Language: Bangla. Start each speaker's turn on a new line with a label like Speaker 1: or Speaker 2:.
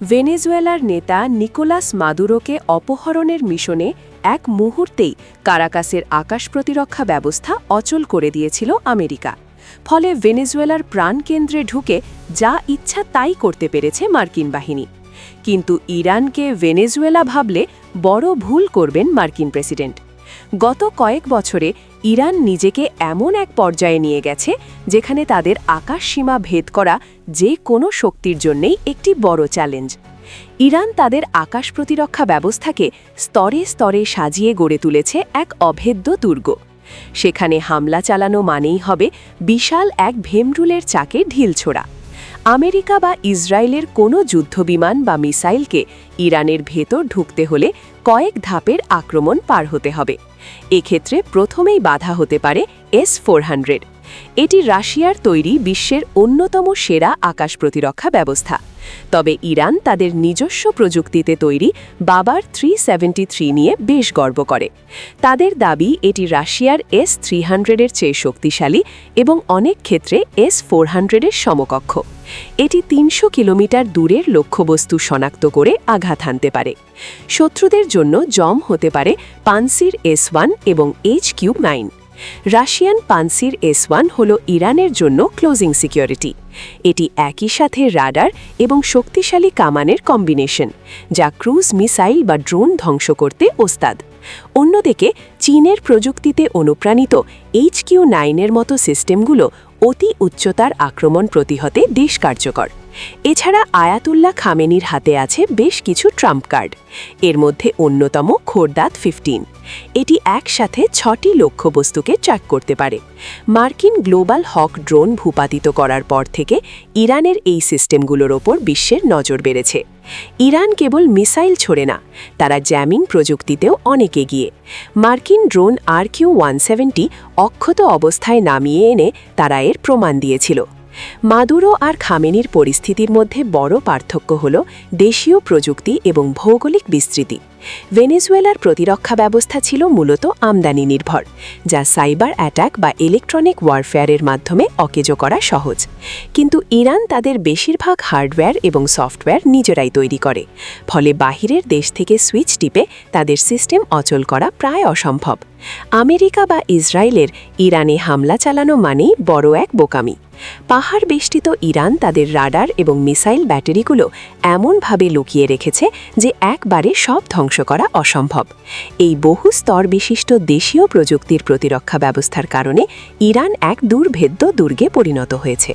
Speaker 1: ভেনেজুয়েলার নেতা নিকোলাস মাদুরোকে অপহরণের মিশনে এক মুহূর্তেই কারাকাসের আকাশ প্রতিরক্ষা ব্যবস্থা অচল করে দিয়েছিল আমেরিকা। ফলে ভেনেজুয়েলার প্রাণকেন্দ্রে ঢুকে যা ইচ্ছা তাই করতে পেরেছে মার্কিন বাহিনী। কিন্তু ইরানকে ভেনেজুয়েলা ভাবলে বড় ভুল করবেন মার্কিন প্রেসিডেন্ট। গত কয়েক বছরে ইরান নিজেকে এমন এক পর্যায়ে নিয়ে গেছে যেখানে তাদের আকাশসীমা ভেদ করা যে কোনো শক্তির জন্যেই একটি বড় চ্যালেঞ্জ। ইরান তাদের আকাশ প্রতিরক্ষা ব্যবস্থাকে স্তরে স্তরে সাজিয়ে গড়ে তুলেছে এক অভেদ্য দুর্গ। সেখানে হামলা চালানো মানেই হবে বিশাল এক ভেমরুলের চাকে ঢিল ছোড়া। আমেরিকা বা ইসরায়েলের কোনো যুদ্ধবিমান বা মিসাইলকে ইরানের ভেতর ঢুকতে হলে কয়েক ধাপের আক্রমণ পার হতে হবে। এক্ষেত্রে প্রথমেই বাধা হতে পারে S-400। এটি রাশিয়ার তৈরি বিশ্বের অন্যতম সেরা আকাশ প্রতিরক্ষা ব্যবস্থা। তবে ইরান তাদের নিজস্ব প্রযুক্তিতে তৈরি বাবার 373 নিয়ে বেশ গর্ব করে। তাদের দাবি এটি রাশিয়ার S-300-এর চেয়ে শক্তিশালী এবং অনেক ক্ষেত্রে S-400-এর সমকক্ষ। এটি 300 কিলোমিটার দূরের লক্ষ্যবস্তু শনাক্ত করে আঘাত হানতে পারে। শত্রুদের জন্য জম হতে পারে পানসির S-1 এবং HQ-9। রাশিয়ান পানসির S-1 হল ইরানের জন্য ক্লোজিং সিকিউরিটি। এটি একই সাথে রাডার এবং শক্তিশালী কামানের কম্বিনেশন, যা ক্রুজ মিসাইল বা ড্রোন ধ্বংস করতে ওস্তাদ। অন্যদিকে চীনের প্রযুক্তিতে অনুপ্রাণিত HQ-9-এর মতো সিস্টেমগুলো অতি উচ্চতার আক্রমণ প্রতিহতে বেশ কার্যকর। এছাড়া আয়াতুল্লাহ খামেনির হাতে আছে বেশ কিছু ট্রাম্প কার্ড। এর মধ্যে অন্যতম খোরদাদ 15। এটি একসাথে 6টি লক্ষ্যবস্তুকে ট্র্যাক করতে পারে। মার্কিন গ্লোবাল হক ড্রোন ভূপাতিত করার পর থেকে ইরানের এই সিস্টেমগুলোর ওপর বিশ্বের নজর বেড়েছে। ইরান কেবল মিসাইল ছোড়ে না, তারা জ্যামিং প্রযুক্তিতেও অনেক এগিয়ে। মার্কিন ড্রোন RQ-170 অক্ষত অবস্থায় নামিয়ে এনে তারা এর প্রমাণ দিয়েছিল। মাদুরো আর খামেনির পরিস্থিতির মধ্যে বড় পার্থক্য হল দেশীয় প্রযুক্তি এবং ভৌগোলিক বিস্তৃতি। ভেনেজুয়েলার প্রতিরক্ষা ব্যবস্থা ছিল মূলত আমদানি নির্ভর, যা সাইবার অ্যাটাক বা ইলেকট্রনিক ওয়ারফেয়ারের মাধ্যমে অকেজো করা সহজ। কিন্তু ইরান তাদের বেশিরভাগ হার্ডওয়্যার এবং সফটওয়্যার নিজেরাই তৈরি করে, ফলে বাহিরের দেশ থেকে সুইচ টিপে তাদের সিস্টেম অচল করা প্রায় অসম্ভব। আমেরিকা বা ইসরায়েলের ইরানে হামলা চালানো মানেই বড় এক বোকামি। পাহাড় বেষ্টিত ইরান তাদের রাডার এবং মিসাইল ব্যাটারিগুলো এমনভাবে লুকিয়ে রেখেছে যে একবারে সব ধ্বংস করা অসম্ভব। এই বহু স্তর বিশিষ্ট দেশীয় প্রযুক্তির প্রতিরক্ষা ব্যবস্থার কারণে ইরান এক দুর্ভেদ্য দুর্গে পরিণত হয়েছে।